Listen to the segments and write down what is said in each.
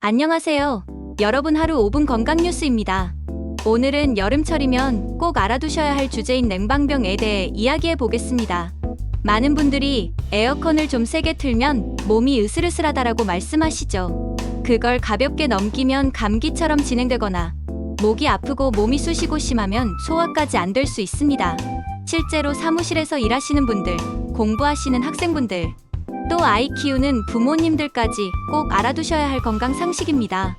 안녕하세요. 여러분 하루 5분 건강 뉴스입니다. 오늘은 여름철이면 꼭 알아두셔야 할 주제인 냉방병에 대해 이야기해 보겠습니다. 많은 분들이 에어컨을 좀 세게 틀면 몸이 으슬으슬하다라고 말씀하시죠. 그걸 가볍게 넘기면 감기처럼 진행되거나 목이 아프고 몸이 쑤시고 심하면 소화까지 안 될 수 있습니다. 실제로 사무실에서 일하시는 분들, 공부하시는 학생분들, 또 아이 키우는 부모님들까지 꼭 알아두셔야 할 건강 상식입니다.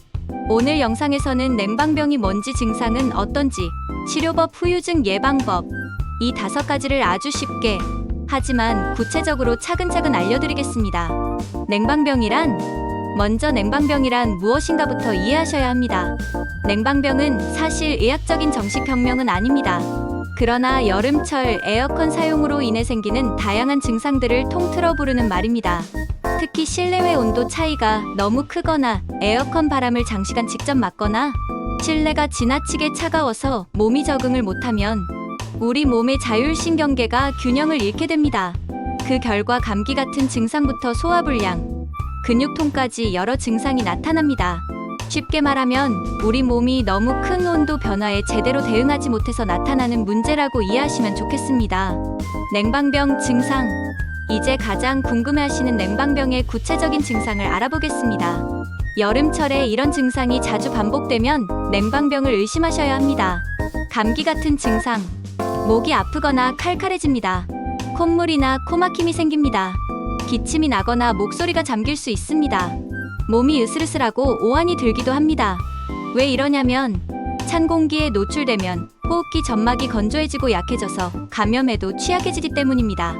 오늘 영상에서는 냉방병이 뭔지, 증상은 어떤지, 치료법, 후유증 예방법, 이 5가지를 아주 쉽게 하지만 구체적으로 차근차근 알려드리겠습니다. 먼저 냉방병이란 무엇인가부터 이해하셔야 합니다. 냉방병은 사실 의학적인 정식 병명은 아닙니다. 그러나 여름철 에어컨 사용으로 인해 생기는 다양한 증상들을 통틀어 부르는 말입니다. 특히 실내외 온도 차이가 너무 크거나 에어컨 바람을 장시간 직접 맞거나 실내가 지나치게 차가워서 몸이 적응을 못하면 우리 몸의 자율신경계가 균형을 잃게 됩니다. 그 결과 감기 같은 증상부터 소화불량, 근육통까지 여러 증상이 나타납니다. 쉽게 말하면 우리 몸이 너무 큰 온도 변화에 제대로 대응하지 못해서 나타나는 문제라고 이해하시면 좋겠습니다. 냉방병 증상. 이제 가장 궁금해하시는 냉방병의 구체적인 증상을 알아보겠습니다. 여름철에 이런 증상이 자주 반복되면 냉방병을 의심하셔야 합니다. 감기 같은 증상. 목이 아프거나 칼칼해집니다. 콧물이나 코막힘이 생깁니다. 기침이 나거나 목소리가 잠길 수 있습니다. 몸이 으슬으슬하고 오한이 들기도 합니다. 왜 이러냐면 찬 공기에 노출되면 호흡기 점막이 건조해지고 약해져서 감염에도 취약해지기 때문입니다.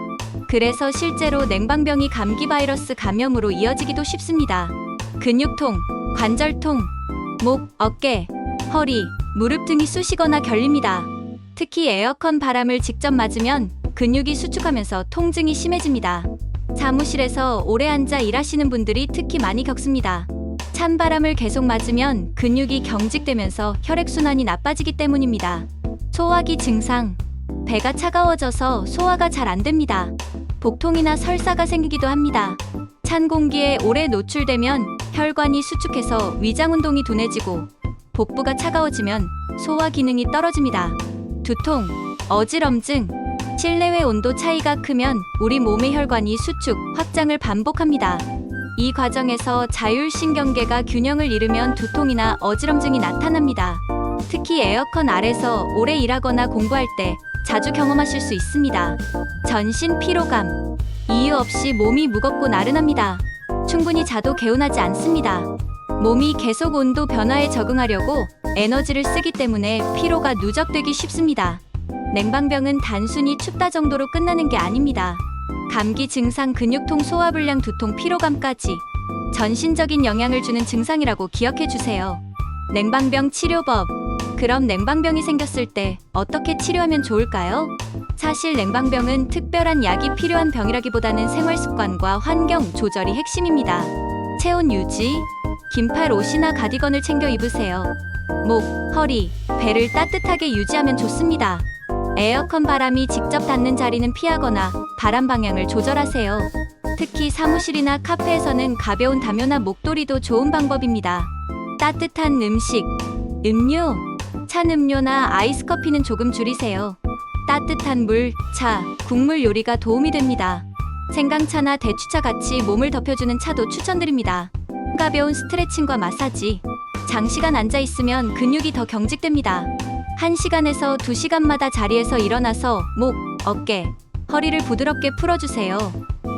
그래서 실제로 냉방병이 감기 바이러스 감염으로 이어지기도 쉽습니다. 근육통, 관절통, 목, 어깨, 허리, 무릎 등이 쑤시거나 결립니다. 특히 에어컨 바람을 직접 맞으면 근육이 수축하면서 통증이 심해집니다. 사무실에서 오래 앉아 일하시는 분들이 특히 많이 겪습니다. 찬 바람을 계속 맞으면 근육이 경직되면서 혈액순환이 나빠지기 때문입니다. 소화기 증상. 배가 차가워져서 소화가 잘 안 됩니다. 복통이나 설사가 생기기도 합니다. 찬 공기에 오래 노출되면 혈관이 수축해서 위장 운동이 둔해지고 복부가 차가워지면 소화 기능이 떨어집니다. 두통, 어지럼증. 실내외 온도 차이가 크면 우리 몸의 혈관이 수축, 확장을 반복합니다. 이 과정에서 자율신경계가 균형을 잃으면 두통이나 어지럼증이 나타납니다. 특히 에어컨 아래서 오래 일하거나 공부할 때 자주 경험하실 수 있습니다. 전신 피로감. 이유 없이 몸이 무겁고 나른합니다. 충분히 자도 개운하지 않습니다. 몸이 계속 온도 변화에 적응하려고 에너지를 쓰기 때문에 피로가 누적되기 쉽습니다. 냉방병은 단순히 춥다 정도로 끝나는 게 아닙니다. 감기 증상, 근육통, 소화불량, 두통, 피로감까지 전신적인 영향을 주는 증상이라고 기억해 주세요. 냉방병 치료법. 그럼 냉방병이 생겼을 때 어떻게 치료하면 좋을까요? 사실 냉방병은 특별한 약이 필요한 병이라기보다는 생활습관과 환경 조절이 핵심입니다. 체온 유지. 긴팔 옷이나 가디건을 챙겨 입으세요. 목, 허리, 배를 따뜻하게 유지하면 좋습니다. 에어컨 바람이 직접 닿는 자리는 피하거나 바람 방향을 조절하세요. 특히 사무실이나 카페에서는 가벼운 담요나 목도리도 좋은 방법입니다. 따뜻한 음식, 음료, 찬 음료나 아이스 커피는 조금 줄이세요. 따뜻한 물, 차, 국물 요리가 도움이 됩니다. 생강차나 대추차 같이 몸을 덮여주는 차도 추천드립니다. 가벼운 스트레칭과 마사지. 장시간 앉아 있으면 근육이 더 경직됩니다. 1시간에서 2시간마다 자리에서 일어나서 목, 어깨, 허리를 부드럽게 풀어주세요.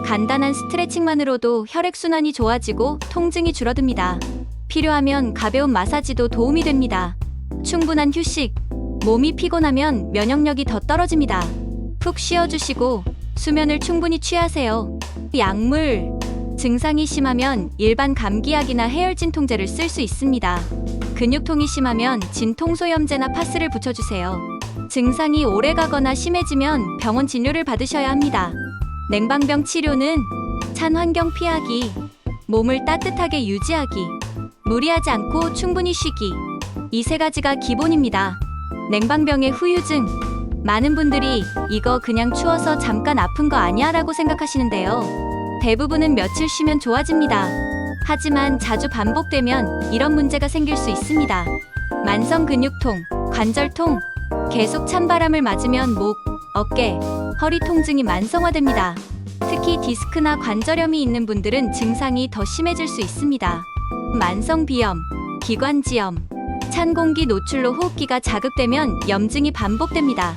간단한 스트레칭만으로도 혈액순환이 좋아지고 통증이 줄어듭니다. 필요하면 가벼운 마사지도 도움이 됩니다. 충분한 휴식. 몸이 피곤하면 면역력이 더 떨어집니다. 푹 쉬어주시고 수면을 충분히 취하세요. 약물. 증상이 심하면 일반 감기약이나 해열진 통제를 쓸 수 있습니다. 근육통이 심하면 진통소염제나 파스를 붙여주세요. 증상이 오래가거나 심해지면 병원 진료를 받으셔야 합니다. 냉방병 치료는 찬 환경 피하기, 몸을 따뜻하게 유지하기, 무리하지 않고 충분히 쉬기, 이 3가지가 기본입니다. 냉방병의 후유증. 많은 분들이 이거 그냥 추워서 잠깐 아픈 거 아니야? 라고 생각하시는데요. 대부분은 며칠 쉬면 좋아집니다. 하지만 자주 반복되면 이런 문제가 생길 수 있습니다. 만성 근육통, 관절통, 계속 찬바람을 맞으면 목, 어깨, 허리 통증이 만성화됩니다. 특히 디스크나 관절염이 있는 분들은 증상이 더 심해질 수 있습니다. 만성 비염, 기관지염, 찬 공기 노출로 호흡기가 자극되면 염증이 반복됩니다.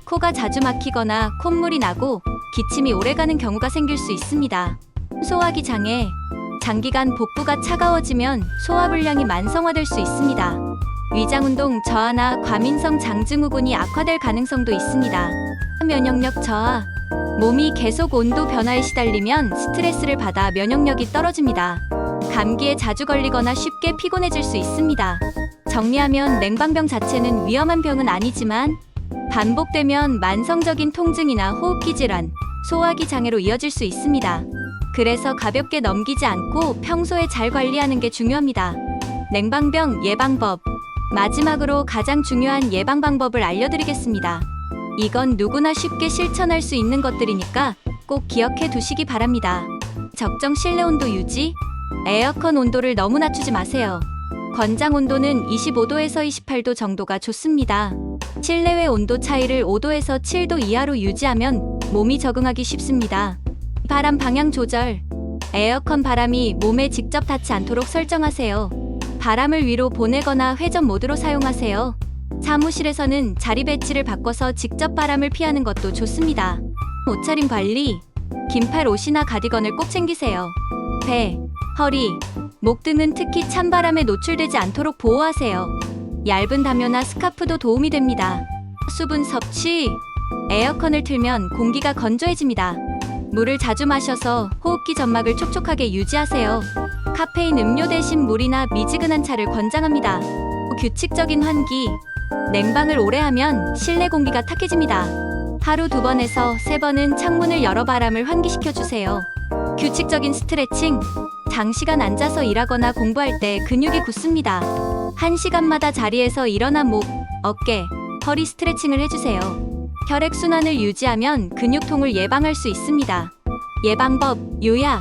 코가 자주 막히거나 콧물이 나고 기침이 오래가는 경우가 생길 수 있습니다. 소화기 장애, 장기간 복부가 차가워지면 소화불량이 만성화될 수 있습니다. 위장운동 저하나 과민성 장증후군이 악화될 가능성도 있습니다. 면역력 저하, 몸이 계속 온도 변화에 시달리면 스트레스를 받아 면역력이 떨어집니다. 감기에 자주 걸리거나 쉽게 피곤해질 수 있습니다. 정리하면 냉방병 자체는 위험한 병은 아니지만 반복되면 만성적인 통증이나 호흡기 질환, 소화기 장애로 이어질 수 있습니다. 그래서 가볍게 넘기지 않고 평소에 잘 관리하는 게 중요합니다. 냉방병 예방법. 마지막으로 가장 중요한 예방 방법을 알려드리겠습니다. 이건 누구나 쉽게 실천할 수 있는 것들이니까 꼭 기억해 두시기 바랍니다. 적정 실내 온도 유지. 에어컨 온도를 너무 낮추지 마세요. 권장 온도는 25도에서 28도 정도가 좋습니다. 실내외 온도 차이를 5도에서 7도 이하로 유지하면 몸이 적응하기 쉽습니다. 바람 방향 조절. 에어컨 바람이 몸에 직접 닿지 않도록 설정하세요. 바람을 위로 보내거나 회전 모드로 사용하세요. 사무실에서는 자리 배치를 바꿔서 직접 바람을 피하는 것도 좋습니다. 옷차림 관리. 긴팔 옷이나 가디건을 꼭 챙기세요. 배, 허리, 목 등은 특히 찬바람에 노출되지 않도록 보호하세요. 얇은 담요나 스카프도 도움이 됩니다. 수분 섭취. 에어컨을 틀면 공기가 건조해집니다. 물을 자주 마셔서 호흡기 점막을 촉촉하게 유지하세요. 카페인 음료 대신 물이나 미지근한 차를 권장합니다. 규칙적인 환기. 냉방을 오래 하면 실내 공기가 탁해집니다. 하루 2번에서 3번은 창문을 열어 바람을 환기시켜 주세요. 규칙적인 스트레칭. 장시간 앉아서 일하거나 공부할 때 근육이 굳습니다. 1시간마다 자리에서 일어나 목, 어깨, 허리 스트레칭을 해주세요. 혈액순환을 유지하면 근육통을 예방할 수 있습니다. 예방법, 요약.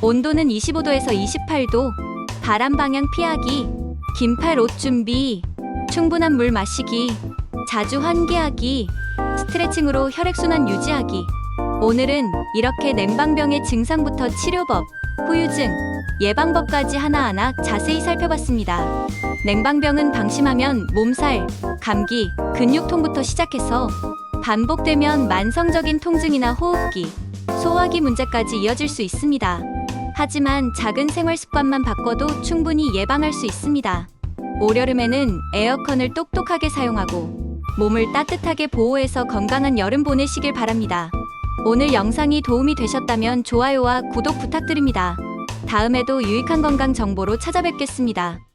온도는 25도에서 28도. 바람 방향 피하기. 긴팔 옷 준비. 충분한 물 마시기. 자주 환기하기. 스트레칭으로 혈액순환 유지하기. 오늘은 이렇게 냉방병의 증상부터 치료법, 후유증, 예방법까지 하나하나 자세히 살펴봤습니다. 냉방병은 방심하면 몸살, 감기, 근육통부터 시작해서 반복되면 만성적인 통증이나 호흡기, 소화기 문제까지 이어질 수 있습니다. 하지만 작은 생활 습관만 바꿔도 충분히 예방할 수 있습니다. 올여름에는 에어컨을 똑똑하게 사용하고 몸을 따뜻하게 보호해서 건강한 여름 보내시길 바랍니다. 오늘 영상이 도움이 되셨다면 좋아요와 구독 부탁드립니다. 다음에도 유익한 건강 정보로 찾아뵙겠습니다.